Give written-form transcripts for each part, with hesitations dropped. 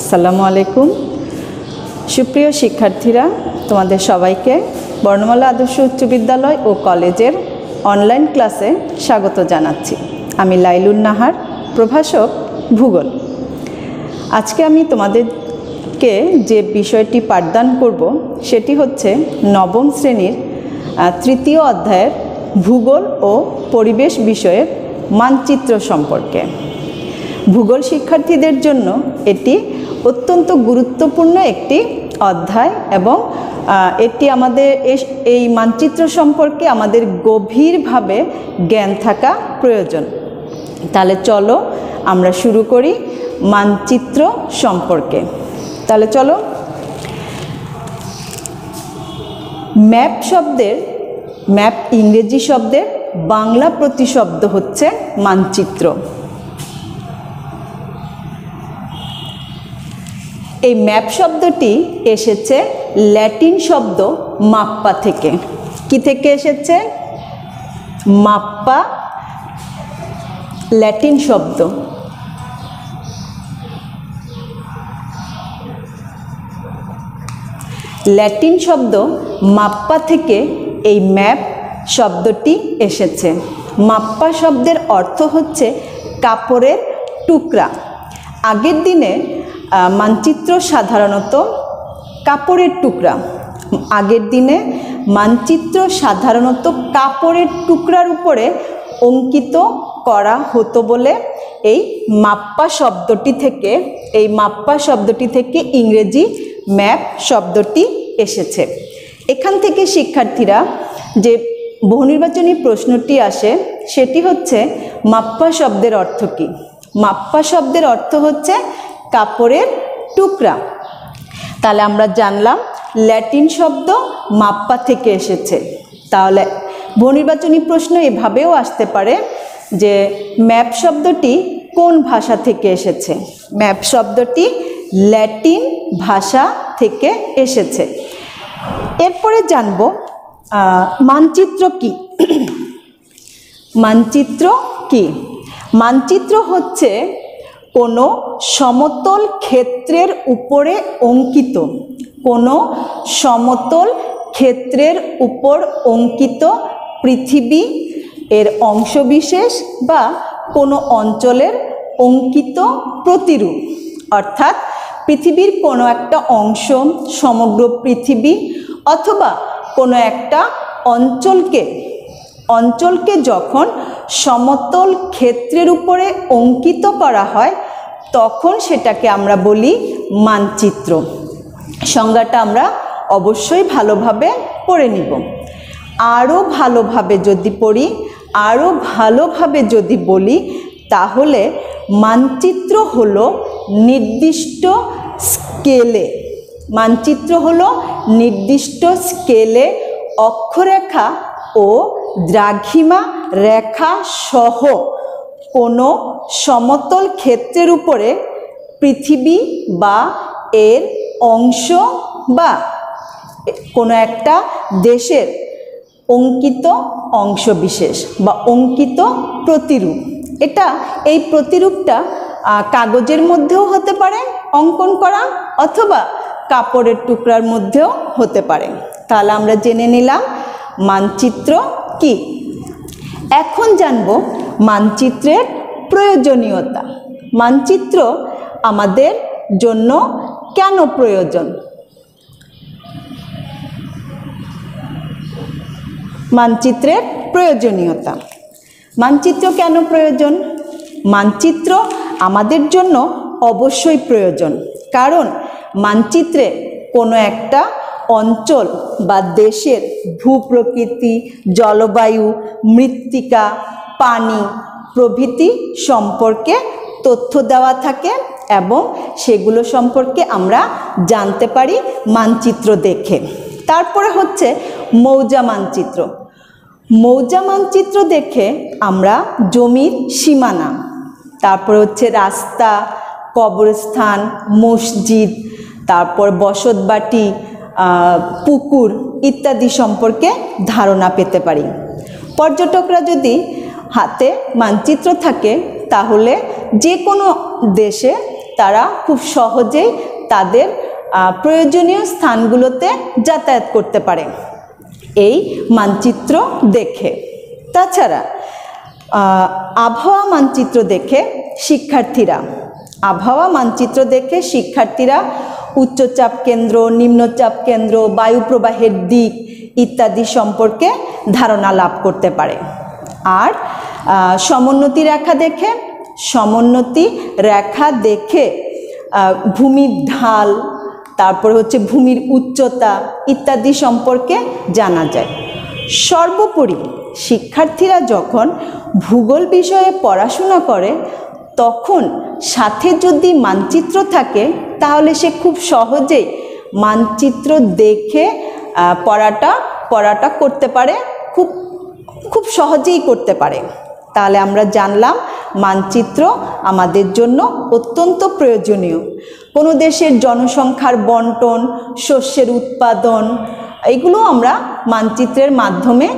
আসসালামু আলাইকুম। সুপ্রিয় শিক্ষার্থীরা, তোমাদের সবাইকে বর্ণমালা আদর্শ উচ্চ বিদ্যালয় ও কলেজের অনলাইন ক্লাসে স্বাগত জানাচ্ছি। আমি লাইলুন নাহার, প্রভাষক ভূগোল। আজকে আমি তোমাদেরকে যে বিষয়টি পাঠদান করব সেটি হচ্ছে নবম শ্রেণীর তৃতীয় অধ্যায়ের ভূগোল ও পরিবেশ বিষয়ের মানচিত্র সম্পর্কে। ভূগোল শিক্ষার্থীদের জন্য এটি অত্যন্ত গুরুত্বপূর্ণ একটি অধ্যায় এবং এটি আমাদের এই মানচিত্র সম্পর্কে আমাদের গভীরভাবে জ্ঞান থাকা প্রয়োজন। তাহলে চলো আমরা শুরু করি মানচিত্র সম্পর্কে। তাহলে চলো, ম্যাপ ইংরেজি শব্দের বাংলা প্রতিশব্দ হচ্ছে মানচিত্র। এই ম্যাপ শব্দটি এসেছে ল্যাটিন শব্দ মাপ্পা থেকে। কি থেকে এসেছে? মাপ্পা ল্যাটিন শব্দ। ল্যাটিন শব্দ মাপ্পা থেকে এই ম্যাপ শব্দটি এসেছে। মাপ্পা শব্দের অর্থ হচ্ছে কাপড়ের টুকরা। আগের দিনে মানচিত্র সাধারণত কাপড়ের টুকরা। কাপড়ের টুকরার উপরে অঙ্কিত করা হতো বলে এই মাপ্পা শব্দটি থেকে ইংরেজি ম্যাপ শব্দটি এসেছে। এখান থেকে শিক্ষার্থীরা যে বহুনির্বাচনী প্রশ্নটি আসে সেটি হচ্ছে মাপ্পা শব্দের অর্থ কী? মাপ্পা শব্দের অর্থ হচ্ছে কাপড়ের টুকরা। তাহলে আমরা জানলাম ল্যাটিন শব্দ মাপ্পা থেকে এসেছে। তাহলে বহুনির্বাচনী প্রশ্ন এভাবেও আসতে পারে যে ম্যাপ শব্দটি কোন ভাষা থেকে এসেছে? ম্যাপ শব্দটি ল্যাটিন ভাষা থেকে এসেছে। এরপরে জানব মানচিত্র কি। মানচিত্র কি? মানচিত্র হচ্ছে কোনো সমতল ক্ষেত্রের উপরে অঙ্কিত পৃথিবী এর অংশবিশেষ বা কোনো অঞ্চলের অঙ্কিত প্রতিরূপ। অর্থাৎ পৃথিবীর কোনো একটা অংশ, সমগ্র পৃথিবী অথবা কোনো একটা অঞ্চলকে যখন সমতল ক্ষেত্রের উপরে অঙ্কিত করা হয় তখন সেটাকে আমরা বলি মানচিত্র। সংজ্ঞাটা আমরা অবশ্যই ভালোভাবে পড়ে নিব। আরও ভালোভাবে যদি বলি তাহলে মানচিত্র হলো নির্দিষ্ট স্কেলে অক্ষরেখা ও দ্রাঘিমা রেখা সহ কোনো সমতল ক্ষেত্রের উপরে পৃথিবী বা এর অংশ বা কোনো একটা দেশের অঙ্কিত অংশবিশেষ বা অঙ্কিত প্রতিরূপ। এই প্রতিরূপটা কাগজের মধ্যেও হতে পারে অঙ্কন করা অথবা কাপড়ের টুকরার মধ্যেও হতে পারে। তাহলে আমরা জেনে নিলাম মানচিত্র কি। এখন জানব মানচিত্রের প্রয়োজনীয়তা। মানচিত্র আমাদের জন্য কেন প্রয়োজন? মানচিত্রের প্রয়োজনীয়তা। মানচিত্র কেন প্রয়োজন? মানচিত্র আমাদের জন্য অবশ্যই প্রয়োজন, কারণ মানচিত্রে কোনো একটা অঞ্চল বা দেশের ভূপ্রকৃতি, জলবায়ু, মৃত্তিকা, পানি প্রভৃতি সম্পর্কে তথ্য দেওয়া থাকে এবং সেগুলো সম্পর্কে আমরা জানতে পারি মানচিত্র দেখে। তারপরে হচ্ছে মৌজা মানচিত্র। মৌজা মানচিত্র দেখে আমরা জমির সীমানা, তারপরে হচ্ছে রাস্তা, কবরস্থান, মসজিদ, তারপর বসতবাটি, পুকুর ইত্যাদি সম্পর্কে ধারণা পেতে পারি। পর্যটকরা যদি হাতে মানচিত্র থাকে তাহলে যে কোনো দেশে তারা খুব সহজেই তাদের প্রয়োজনীয় স্থানগুলোতে যাতায়াত করতে পারে এই মানচিত্র দেখে। তাছাড়া আবহাওয়া মানচিত্র দেখে শিক্ষার্থীরা উচ্চচাপ কেন্দ্র, নিম্নচাপ কেন্দ্র, বায়ু প্রবাহের দিক ইত্যাদি সম্পর্কে ধারণা লাভ করতে পারে। আর সমোন্নতি রেখা দেখে ভূমির ঢাল, তারপরে হচ্ছে ভূমির উচ্চতা ইত্যাদি সম্পর্কে জানা যায়। সর্বোপরি শিক্ষার্থীরা যখন ভূগোল বিষয়ে পড়াশোনা করে তখন সাথে যদি মানচিত্র থাকে তাহলে সে খুব সহজেই মানচিত্র দেখে পড়াটা করতে পারে, খুব সহজেই করতে পারে। তাহলে আমরা জানলাম মানচিত্র আমাদের জন্য অত্যন্ত প্রয়োজনীয়। কোনো দেশের জনসংখ্যার বন্টন, শস্যের উৎপাদন, এগুলো আমরা মানচিত্রের মাধ্যমে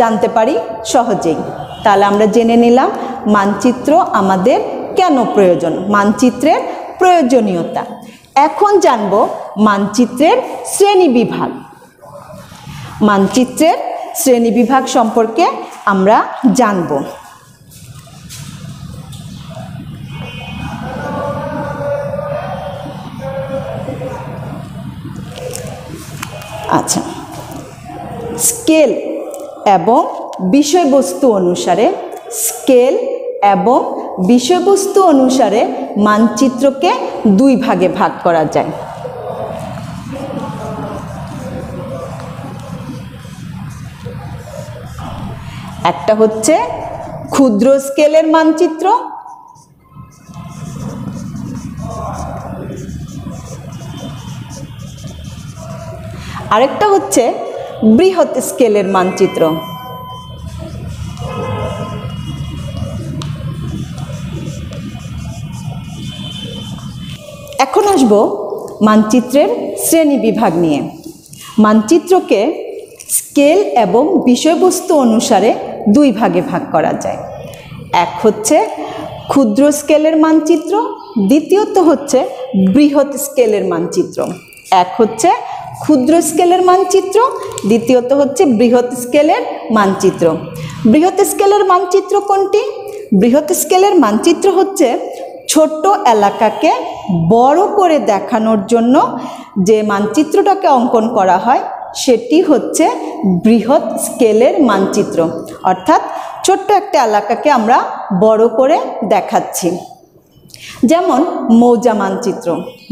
জানতে পারি সহজেই। তাহলে আমরা জেনে নিলাম মানচিত্র আমাদের কেন প্রয়োজন, মানচিত্রের প্রয়োজনীয়তা। এখন জানব মানচিত্রের শ্রেণীবিভাগ সম্পর্কে আমরা জানব। আচ্ছা, স্কেল এবং বিষয়বস্তু অনুসারে মানচিত্রকে দুই ভাগে ভাগ করা যায়। একটা হচ্ছে ক্ষুদ্র স্কেলের মানচিত্র, আরেকটা হচ্ছে বৃহৎ স্কেলের মানচিত্র। এখন আসবো মানচিত্রের শ্রেণীবিভাগ নিয়ে। মানচিত্রকে স্কেল এবং বিষয়বস্তু অনুসারে দুই ভাগে ভাগ করা যায়। এক হচ্ছে ক্ষুদ্র স্কেলের মানচিত্র, দ্বিতীয়ত হচ্ছে বৃহৎ স্কেলের মানচিত্র। এক হচ্ছে ক্ষুদ্র স্কেলের মানচিত্র, দ্বিতীয়ত হচ্ছে বৃহৎ স্কেলের মানচিত্র। বৃহৎ স্কেলের মানচিত্র কোনটি? বৃহৎ স্কেলের মানচিত্র হচ্ছে ছোট্ট এলাকাকে বড় করে দেখানোর জন্য যে মানচিত্রটাকে অঙ্কন করা হয় সেটি হচ্ছে বৃহৎ স্কেলের মানচিত্র। অর্থাৎ ছোট্ট একটা এলাকাকে আমরা বড় করে দেখাচ্ছি। যেমন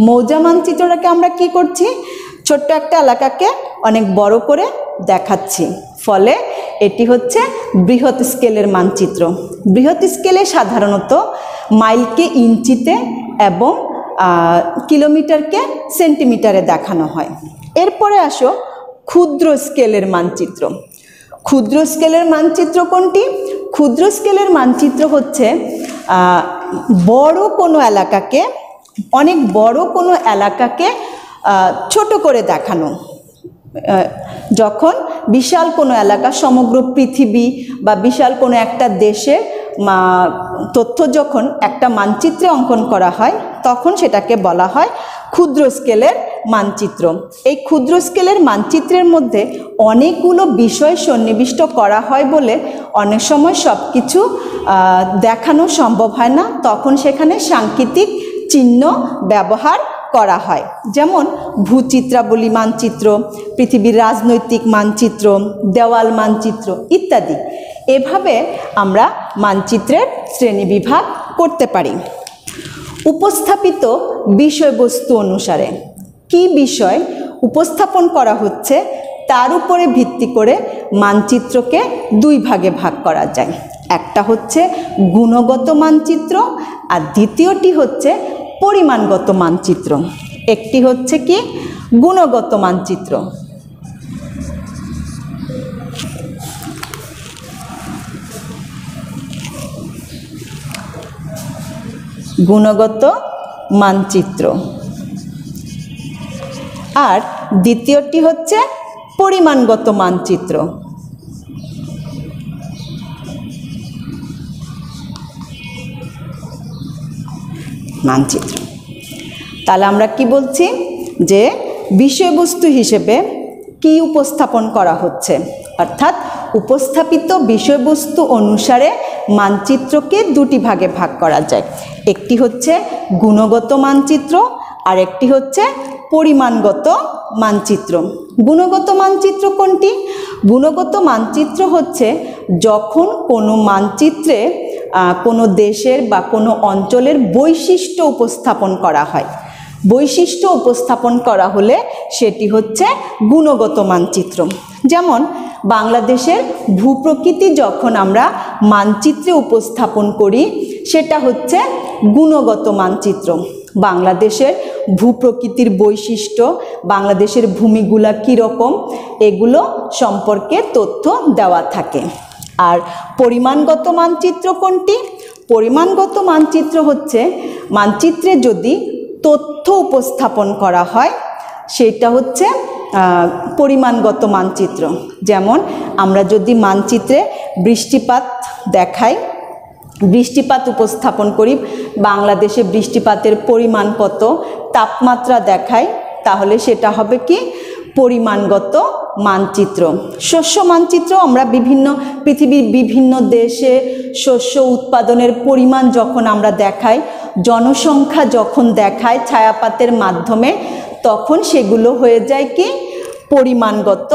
মৌজা মানচিত্রটাকে আমরা কি করছি? ছোট্ট একটা এলাকাকে অনেক বড় করে দেখাচ্ছি, ফলে এটি হচ্ছে বৃহৎ স্কেলের মানচিত্র। বৃহৎ স্কেলে সাধারণত মাইলকে ইঞ্চিতে এবং কিলোমিটারকে সেন্টিমিটারে দেখানো হয়। এরপরে আসো ক্ষুদ্র স্কেলের মানচিত্র। ক্ষুদ্র স্কেলের মানচিত্র কোনটি? ক্ষুদ্র স্কেলের মানচিত্র হচ্ছে অনেক বড় কোনো এলাকাকে ছোট করে দেখানো। যখন বিশাল কোনো এলাকা, সমগ্র পৃথিবী বা বিশাল কোনো একটা দেশের তথ্য যখন একটা মানচিত্রে অঙ্কন করা হয় তখন সেটাকে বলা হয় ক্ষুদ্র স্কেলের মানচিত্র। এই ক্ষুদ্র স্কেলের মানচিত্রের মধ্যে অনেকগুলো বিষয় সন্নিবিষ্ট করা হয় বলে অনেক সময় সব কিছু দেখানো সম্ভব হয় না, তখন সেখানে সাংকেতিক চিহ্ন ব্যবহার করা হয়। যেমন ভূচিত্রাবলী মানচিত্র, পৃথিবীর রাজনৈতিক মানচিত্র, দেওয়াল মানচিত্র ইত্যাদি। এভাবে আমরা মানচিত্রের শ্রেণীবিভাগ করতে পারি। উপস্থাপিত বিষয়বস্তু অনুসারে কি বিষয় উপস্থাপন করা হচ্ছে তার উপরে ভিত্তি করে মানচিত্রকে দুই ভাগে ভাগ করা যায়। একটা হচ্ছে গুণগত মানচিত্র আর দ্বিতীয়টি হচ্ছে পরিমাণগত মানচিত্র। একটি হচ্ছে কি গুণগত মানচিত্র। গুণগত মানচিত্র আর দ্বিতীয়টি হচ্ছে পরিমাণগত মানচিত্র। মানচিত্র। তাহলে আমরা কি বলছি যে বিষয়বস্তু হিসেবে কি উপস্থাপন করা হচ্ছে, অর্থাৎ উপস্থাপিত বিষয়বস্তু অনুসারে মানচিত্রকে দুটি ভাগে ভাগ করা যায়। একটি হচ্ছে গুণগত মানচিত্র আর একটি হচ্ছে পরিমাণগত মানচিত্র। গুণগত মানচিত্র কোনটি? গুণগত মানচিত্র হচ্ছে যখন কোনো মানচিত্রে কোনো দেশের বা কোনো অঞ্চলের বৈশিষ্ট্য উপস্থাপন করা হয়। বৈশিষ্ট্য উপস্থাপন করা হলে সেটি হচ্ছে গুণগত মানচিত্র। যেমন বাংলাদেশের ভূপ্রকৃতি যখন আমরা মানচিত্রে উপস্থাপন করি সেটা হচ্ছে গুণগত মানচিত্র। বাংলাদেশের ভূপ্রকৃতির বৈশিষ্ট্য, বাংলাদেশের ভূমিগুলা কীরকম, এগুলো সম্পর্কে তথ্য দেওয়া থাকে। আর পরিমাণগত মানচিত্র কোনটি? পরিমাণগত মানচিত্র হচ্ছে মানচিত্রে যদি তথ্য উপস্থাপন করা হয় সেটা হচ্ছে পরিমাণগত মানচিত্র। যেমন আমরা যদি মানচিত্রে বৃষ্টিপাত দেখাই, বৃষ্টিপাত উপস্থাপন করি, বাংলাদেশে বৃষ্টিপাতের পরিমাণ কত, তাপমাত্রা দেখাই, তাহলে সেটা হবে কি? পরিমাণগত মানচিত্র। শস্য মানচিত্র আমরা পৃথিবীর বিভিন্ন দেশে শস্য উৎপাদনের পরিমাণ যখন আমরা দেখাই, জনসংখ্যা যখন দেখাই ছায়াপাতের মাধ্যমে, তখন সেগুলো হয়ে যায় কি? পরিমাণগত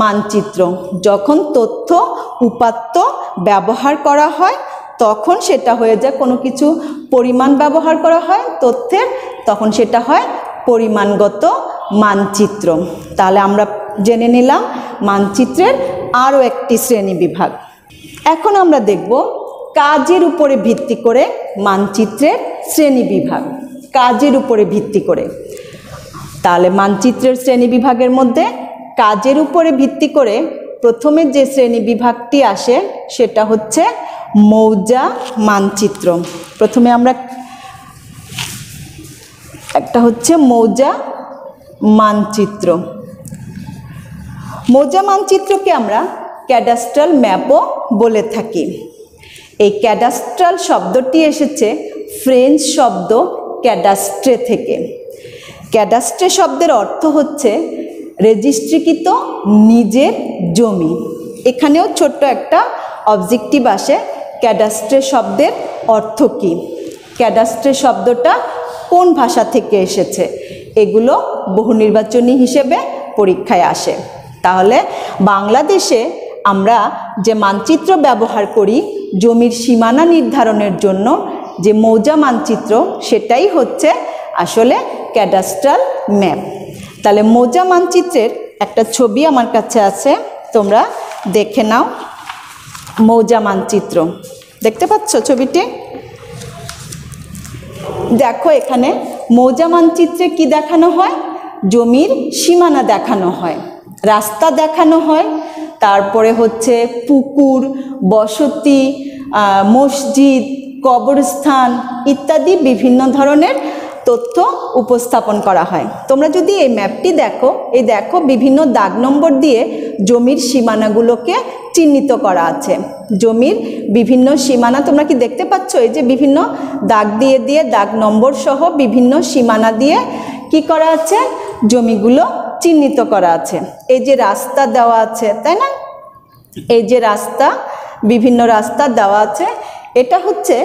মানচিত্র। যখন তথ্য উপাত্ত ব্যবহার করা হয় তখন সেটা হয়ে যায়, কোনো কিছু পরিমাণ ব্যবহার করা হয় তথ্যের, তখন সেটা হয় পরিমাণগত মানচিত্র। তাহলে আমরা জেনে নিলাম মানচিত্রের আরও একটি শ্রেণী বিভাগ। এখন আমরা দেখব কাজের উপরে ভিত্তি করে মানচিত্রের শ্রেণী বিভাগ। কাজের উপরে ভিত্তি করে, তাহলে মানচিত্রের শ্রেণী বিভাগের মধ্যে কাজের উপরে ভিত্তি করে প্রথমে যে শ্রেণী বিভাগটি আসে সেটা হচ্ছে মৌজা মানচিত্র। প্রথমে আমরা একটা হচ্ছে মৌজা মানচিত্র। মৌজা মানচিত্রকে আমরা ক্যাডাস্ট্রাল ম্যাপও বলে থাকি। এই ক্যাডাস্ট্রাল শব্দটি এসেছে ফ্রেঞ্চ শব্দ ক্যাডাস্ট্রে থেকে। ক্যাডাস্ট্রে শব্দের অর্থ হচ্ছে রেজিস্ট্রিকৃত নিজের জমি। এখানেও ছোট্ট একটা অবজেক্টিভ আসে, ক্যাডাস্ট্রে শব্দের অর্থ কী, ক্যাডাস্ট্রে শব্দটা কোন ভাষা থেকে এসেছে, এগুলো বহু নির্বাচনী হিসেবে পরীক্ষায় আসে। তাহলে বাংলাদেশে আমরা যে মানচিত্র ব্যবহার করি জমির সীমানা নির্ধারণের জন্য, যে মৌজা মানচিত্র, সেটাই হচ্ছে আসলে ক্যাডাস্ট্রাল ম্যাপ। তাহলে মৌজা মানচিত্রের একটা ছবি আমার কাছে আছে, তোমরা দেখে নাও। মৌজা মানচিত্র দেখতে পাচ্ছ ছবিটি? দেখো এখানে মৌজা মানচিত্রে কি দেখানো হয়? জমির সীমানা দেখানো হয়, রাস্তা দেখানো হয়, তারপরে হচ্ছে পুকুর, বসতি, মসজিদ, কবরস্থান ইত্যাদি বিভিন্ন ধরনের তথ্য উপস্থাপন করা হয়। তোমরা যদি এই ম্যাপটি দেখো, এই দেখো বিভিন্ন দাগ নম্বর দিয়ে জমির সীমানাগুলোকে চিহ্নিত করা আছে। জমির বিভিন্ন সীমানা তোমরা কি দেখতে পাচ্ছ? এই যে বিভিন্ন দাগ দিয়ে দিয়ে দাগ নম্বর সহ বিভিন্ন সীমানা দিয়ে কি করা আছে? জমিগুলো চিহ্নিত করা আছে। এই যে রাস্তা দেওয়া আছে, তাই না? এই যে রাস্তা, বিভিন্ন রাস্তা দেওয়া আছে, এটা হচ্ছে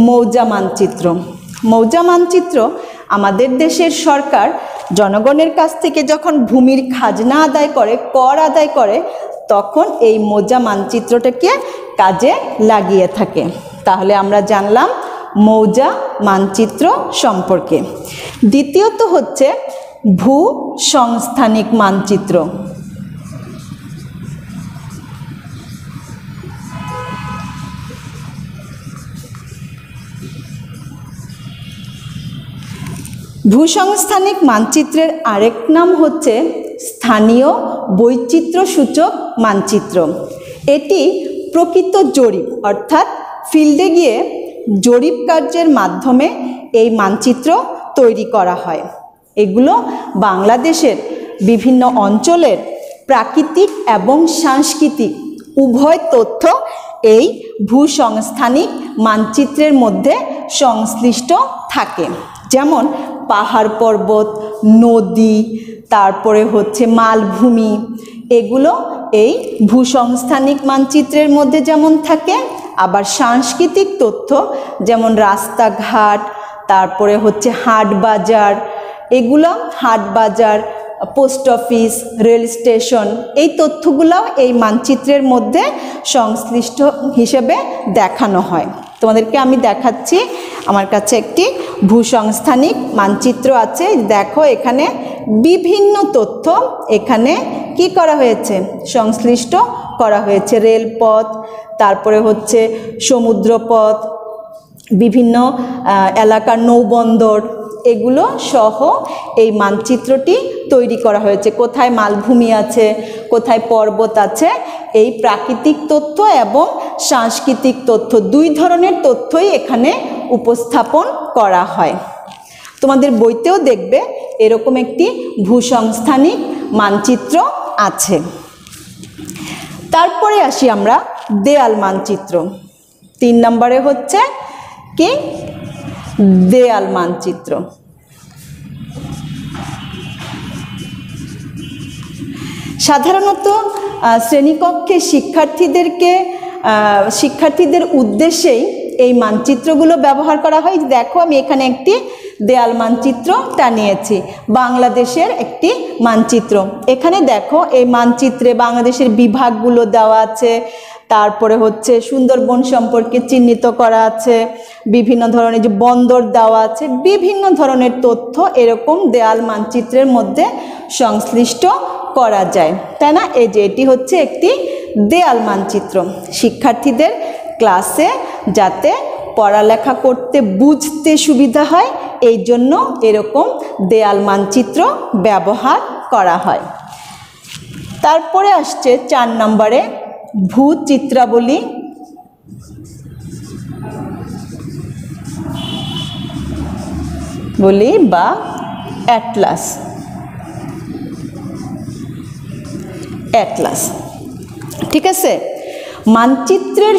মৌজা মানচিত্র। মৌজা মানচিত্র আমাদের দেশের সরকার জনগণের কাছ থেকে যখন ভূমির খাজনা আদায় করে, কর আদায় করে, তখন এই মৌজা মানচিত্রটাকে কাজে লাগিয়ে থাকে। তাহলে আমরা জানলাম মৌজা মানচিত্র সম্পর্কে। দ্বিতীয়ত হচ্ছে ভূ সংস্থানিক মানচিত্র। ভূসংস্থানিক মানচিত্রের আরেক নাম হচ্ছে স্থানীয় বৈচিত্র্য সূচক মানচিত্র। এটি প্রকৃত জরিপ, অর্থাৎ ফিল্ডে গিয়ে জরিপ কার্যের মাধ্যমে এই মানচিত্র তৈরি করা হয়। এগুলো বাংলাদেশের বিভিন্ন অঞ্চলের প্রাকৃতিক এবং সাংস্কৃতিক উভয় তথ্য এই ভূসংস্থানিক মানচিত্রের মধ্যে সংশ্লিষ্ট থাকে। যেমন পাহাড় পর্বত, নদী, তারপরে হচ্ছে মালভূমি, এগুলো এই ভূসংস্থানিক মানচিত্রের মধ্যে যেমন থাকে, আবার সাংস্কৃতিক তথ্য যেমন রাস্তাঘাট, তারপরে হচ্ছে হাট বাজার, এগুলো হাট বাজার, পোস্ট অফিস, রেল স্টেশন, এই তথ্যগুলোও এই মানচিত্রের মধ্যে সংশ্লিষ্ট হিসেবে দেখানো হয়। তোমাদেরকে আমি দেখাচ্ছি, আমার কাছে একটি ভূসংস্থানিক মানচিত্র আছে। দেখো এখানে বিভিন্ন তথ্য এখানে কি করা হয়েছে, সংশ্লিষ্ট করা হয়েছে। রেলপথ, তারপরে হচ্ছে সমুদ্রপথ, বিভিন্ন এলাকার নৌবন্দর, এগুলো সহ এই মানচিত্রটি তৈরি করা হয়েছে। কোথায় মালভূমি আছে, কোথায় পর্বত আছে, এই প্রাকৃতিক তথ্য এবং সাংস্কৃতিক তথ্য, দুই ধরনের তথ্যই এখানে উপস্থাপন করা হয়। তোমাদের বইতেও দেখবে এরকম একটি ভূসংস্থানিক মানচিত্র আছে। তারপরে আসি আমরা দেয়াল মানচিত্র। 3 নম্বরে হচ্ছে কি, দেয়াল মানচিত্র। সাধারণত শ্রেণীকক্ষে শিক্ষার্থীদের উদ্দেশ্যেই এই মানচিত্রগুলো ব্যবহার করা হয়। দেখো আমি এখানে একটি দেয়াল মানচিত্র টানিয়েছি, বাংলাদেশের একটি মানচিত্র। এখানে দেখো এই মানচিত্রে বাংলাদেশের বিভাগগুলো দেওয়া আছে, তারপরে হচ্ছে সুন্দরবন সম্পর্কে চিহ্নিত করা আছে, বিভিন্ন ধরনের যে বন্দর দেওয়া আছে, বিভিন্ন ধরনের তথ্য এরকম দেয়াল মানচিত্রের মধ্যে সংশ্লিষ্ট করা যায়, তাই না? এই যে এটি হচ্ছে একটি দেয়াল মানচিত্র। শিক্ষার্থীদের ক্লাসে যাতে পড়ালেখা করতে বুঝতে সুবিধা হয়, এই জন্য এরকম দেয়াল মানচিত্র ব্যবহার করা হয়। তারপরে আসছে 4 নম্বরে ভূচিত্রাবলী। বলি বা অ্যাটলাস। ঠিক আছে, মানচিত্রের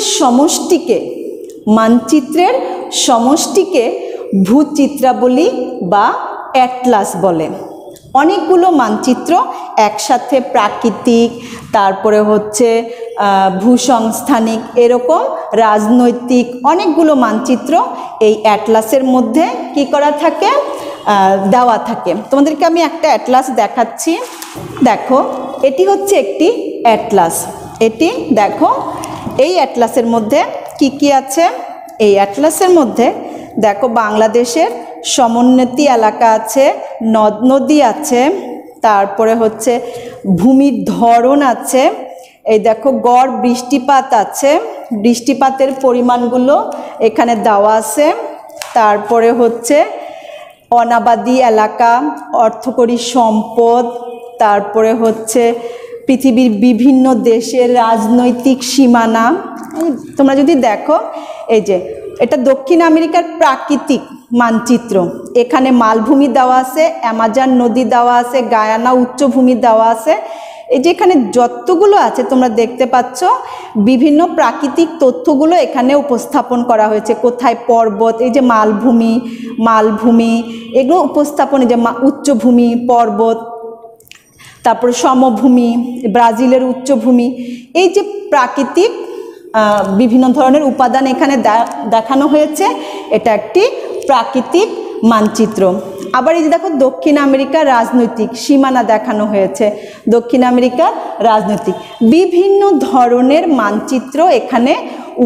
সমষ্টিকে ভূচিত্রাবলী বা অ্যাটলাস বলে। অনেকগুলো মানচিত্র একসাথে, প্রাকৃতিক, তারপরে হচ্ছে ভূসংস্থানিক, এরকম রাজনৈতিক অনেকগুলো মানচিত্র এই অ্যাটলাসের মধ্যে কি করা থাকে, দেওয়া থাকে। তোমাদেরকে আমি একটা অ্যাটলাস দেখাচ্ছি। দেখো এটি হচ্ছে একটি অ্যাটলাস। এটি দেখো, এই অ্যাটলাসের মধ্যে কি কি আছে। এই অ্যাটলাসের মধ্যে দেখো বাংলাদেশের সমোন্নতি এলাকা আছে, নদ নদী আছে, তারপরে হচ্ছে ভূমির ধরন আছে, এই দেখো গড় বৃষ্টিপাত আছে, বৃষ্টিপাতের পরিমাণগুলো এখানে দেওয়া আছে, তারপরে হচ্ছে অনাবাদী এলাকা, অর্থকরী সম্পদ, তারপরে হচ্ছে পৃথিবীর বিভিন্ন দেশের রাজনৈতিক সীমানা। তোমরা যদি দেখো, এই যে এটা দক্ষিণ আমেরিকার প্রাকৃতিক মানচিত্র। এখানে মালভূমি দেওয়া আছে, অ্যামাজন নদী দেওয়া আছে, গায়ানা উচ্চভূমি দেওয়া আছে। এই যে এখানে যতগুলো আছে তোমরা দেখতে পাচ্ছ, বিভিন্ন প্রাকৃতিক তথ্যগুলো এখানে উপস্থাপন করা হয়েছে। কোথায় পর্বত, এই যে মালভূমি এগুলো উপস্থাপন, এই যে উচ্চভূমি, পর্বত, তারপর সমভূমি, ব্রাজিলের উচ্চভূমি, এই যে প্রাকৃতিক বিভিন্ন ধরনের উপাদান এখানে দেখানো হয়েছে। এটা একটি প্রাকৃতিক মানচিত্র। আবার এই যে দেখো দক্ষিণ আমেরিকার রাজনৈতিক সীমানা দেখানো হয়েছে, দক্ষিণ আমেরিকার রাজনৈতিক বিভিন্ন ধরনের মানচিত্র এখানে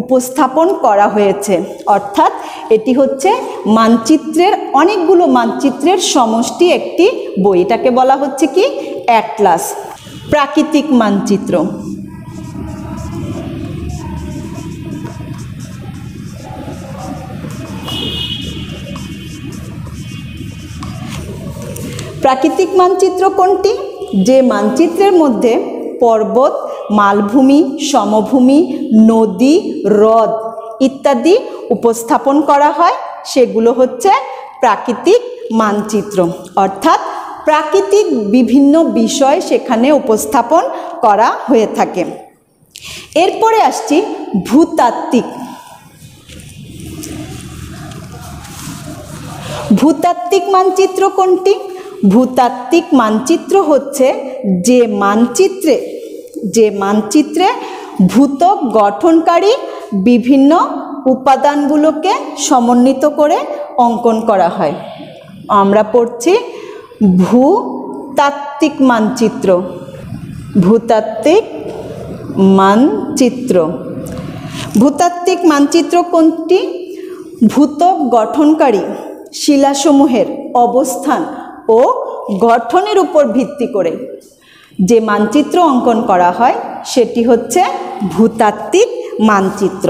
উপস্থাপন করা হয়েছে। অর্থাৎ এটি হচ্ছে মানচিত্রের, অনেকগুলো মানচিত্রের সমষ্টি একটি বই। এটাকে বলা হচ্ছে কি, অ্যাটলাস, প্রাকৃতিক মানচিত্র। প্রাকৃতিক মানচিত্র কোনটি? যে মানচিত্রের মধ্যে পর্বত, মালভূমি, সমভূমি, নদী, হ্রদ ইত্যাদি উপস্থাপন করা হয়, সেগুলো হচ্ছে প্রাকৃতিক মানচিত্র। অর্থাৎ প্রাকৃতিক বিভিন্ন বিষয় সেখানে উপস্থাপন করা হয়ে থাকে। এরপরে আসছি ভূতাত্ত্বিক। ভূতাত্ত্বিক মানচিত্র কোনটি? ভূতাত্ত্বিক মানচিত্র হচ্ছে যে মানচিত্রে ভূত্বক গঠনকারী বিভিন্ন উপাদানগুলোকে সমন্বিত করে অঙ্কন করা হয়। আমরা পড়ছি ভূতাত্ত্বিক মানচিত্র। ভূতাত্ত্বিক মানচিত্র। ভূতাত্ত্বিক মানচিত্র কোনটি? ভূত্বক গঠনকারী শিলাসমূহের অবস্থান ও গঠনের উপর ভিত্তি করে যে মানচিত্র অঙ্কন করা হয় সেটি হচ্ছে ভূতাত্ত্বিক মানচিত্র।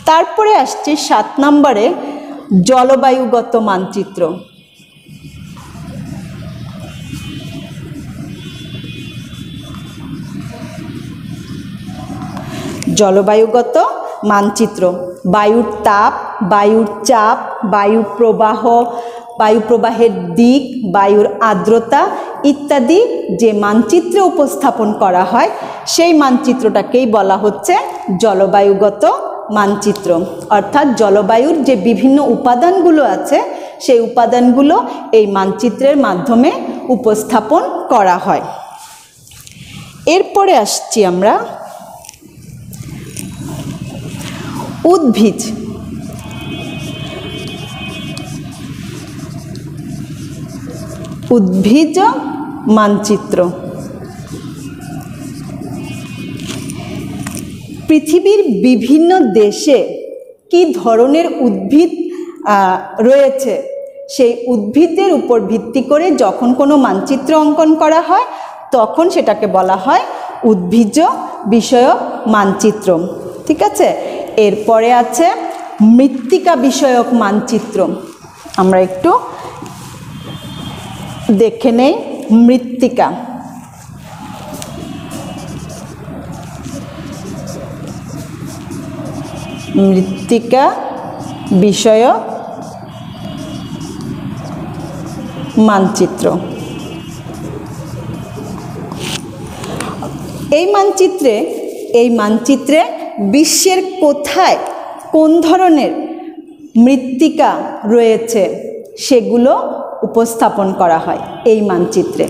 তারপরে আসছে 7 নম্বরে জলবায়ুগত মানচিত্র। জলবায়ুগত মানচিত্র বায়ুর তাপ, বায়ুর চাপ, বায়ু প্রবাহ, বায়ু প্রবাহের দিক, বায়ুর আর্দ্রতা ইত্যাদি যে মানচিত্রে উপস্থাপন করা হয় সেই মানচিত্রটাকেই বলা হচ্ছে জলবায়ুগত মানচিত্র। অর্থাৎ জলবায়ুর যে বিভিন্ন উপাদানগুলো আছে সেই উপাদানগুলো এই মানচিত্রের মাধ্যমে উপস্থাপন করা হয়। এরপরে আসছি আমরা উদ্ভিদ। উদ্ভিজ মানচিত্র। পৃথিবীর বিভিন্ন দেশে কি ধরনের উদ্ভিদ রয়েছে সেই উদ্ভিদের উপর ভিত্তি করে যখন কোনো মানচিত্র অঙ্কন করা হয় তখন সেটাকে বলা হয় উদ্ভিজ বিষয়ক মানচিত্র। ঠিক আছে, এরপরে আছে মৃত্তিকা বিষয়ক মানচিত্র। আমরা একটু দেখে নেই মৃত্তিকা। মৃত্তিকা বিষয়ক মানচিত্র। এই মানচিত্রে বিশ্বের কোথায় কোন ধরনের মৃত্তিকা রয়েছে সেগুলো উপস্থাপন করা হয় এই মানচিত্রে।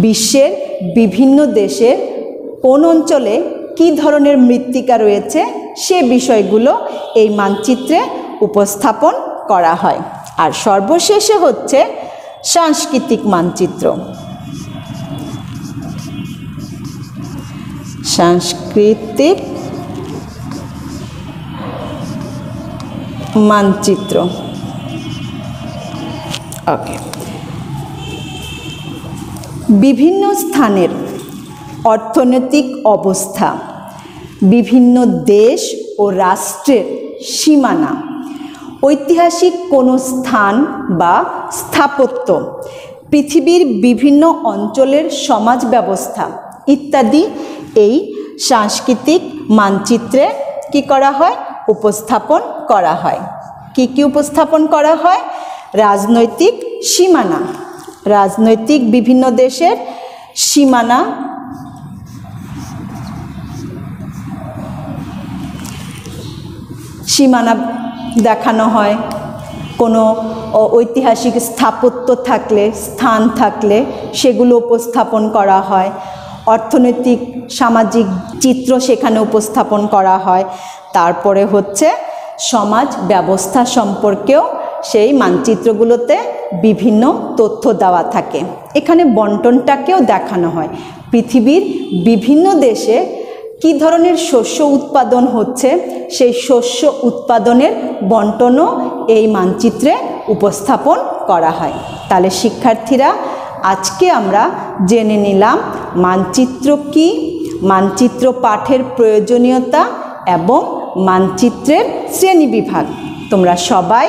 বিশ্বের বিভিন্ন দেশের কোন অঞ্চলে কী ধরনের মৃত্তিকা রয়েছে সে বিষয়গুলো এই মানচিত্রে উপস্থাপন করা হয়। আর সর্বশেষে হচ্ছে সাংস্কৃতিক মানচিত্র। সাংস্কৃতিক মানচিত্র। ওকে, বিভিন্ন স্থানের অর্থনৈতিক অবস্থা, বিভিন্ন দেশ ও রাষ্ট্রের সীমানা, ঐতিহাসিক কোনো স্থান বা স্থাপত্য, পৃথিবীর বিভিন্ন অঞ্চলের সমাজ ব্যবস্থা ইত্যাদি এই সাংস্কৃতিক মানচিত্রে কি করা হয়? উপস্থাপন করা হয়। কি কি উপস্থাপন করা হয়? রাজনৈতিক সীমানা, রাজনৈতিক বিভিন্ন দেশের সীমানা, দেখানো হয়। কোনো ঐতিহাসিক স্থাপত্য থাকলে, স্থান থাকলে সেগুলো উপস্থাপন করা হয়। অর্থনৈতিক সামাজিক চিত্র সেখানে উপস্থাপন করা হয়। তারপরে হচ্ছে সমাজ ব্যবস্থা সম্পর্কেও সেই মানচিত্রগুলোতে বিভিন্ন তথ্য দেওয়া থাকে। এখানে বন্টনটাকেও দেখানো হয়। পৃথিবীর বিভিন্ন দেশে কী ধরনের শস্য উৎপাদন হচ্ছে সেই শস্য উৎপাদনের বন্টনও এই মানচিত্রে উপস্থাপন করা হয়। তাহলে শিক্ষার্থীরা, আজকে আমরা জেনে নিলাম মানচিত্র কি, মানচিত্র পাঠের প্রয়োজনীয়তা এবং মানচিত্রের শ্রেণীবিভাগ। তোমরা সবাই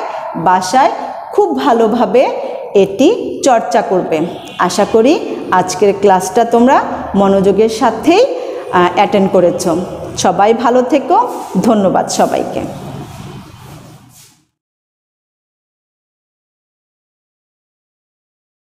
বাসায় খুব ভালোভাবে এটি চর্চা করবে। আশা করি আজকের ক্লাসটা তোমরা মনোযোগের সাথেই অ্যাটেন্ড করেছো। সবাই ভালো থেকো। ধন্যবাদ সবাইকে।